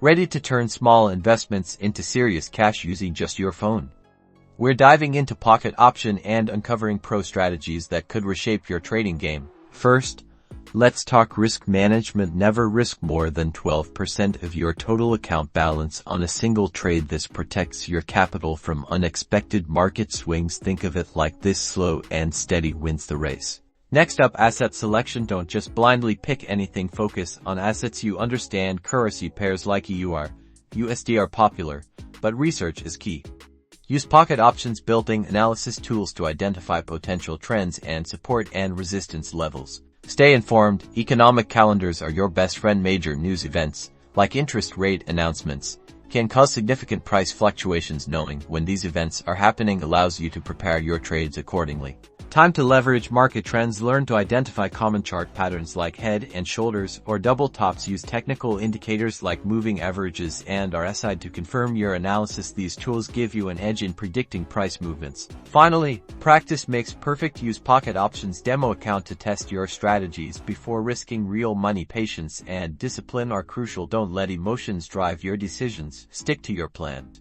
ready to turn small investments into serious cash using just your phone. We're diving into Pocket Option and uncovering pro strategies that could reshape your trading game. First, let's talk risk management. Never risk more than 12% of your total account balance on a single trade. This protects your capital from unexpected market swings. Think of it like this: slow and steady wins the race. Next up, asset selection. Don't just blindly pick anything. Focus on assets you understand. Currency pairs like EUR, USD are popular, but research is key. Use Pocket Options built-in analysis tools to identify potential trends and support and resistance levels. Stay informed. Economic calendars are your best friend. Major news events, like interest rate announcements, can cause significant price fluctuations. Knowing when these events are happening allows you to prepare your trades accordingly. Time to leverage market trends. Learn to identify common chart patterns like head and shoulders or double tops. Use technical indicators like moving averages and RSI to confirm your analysis. These tools give you an edge in predicting price movements. Finally, practice makes perfect. Use Pocket Options demo account to test your strategies before risking real money. Patience and discipline are crucial. Don't let emotions drive your decisions. Stick to your plan.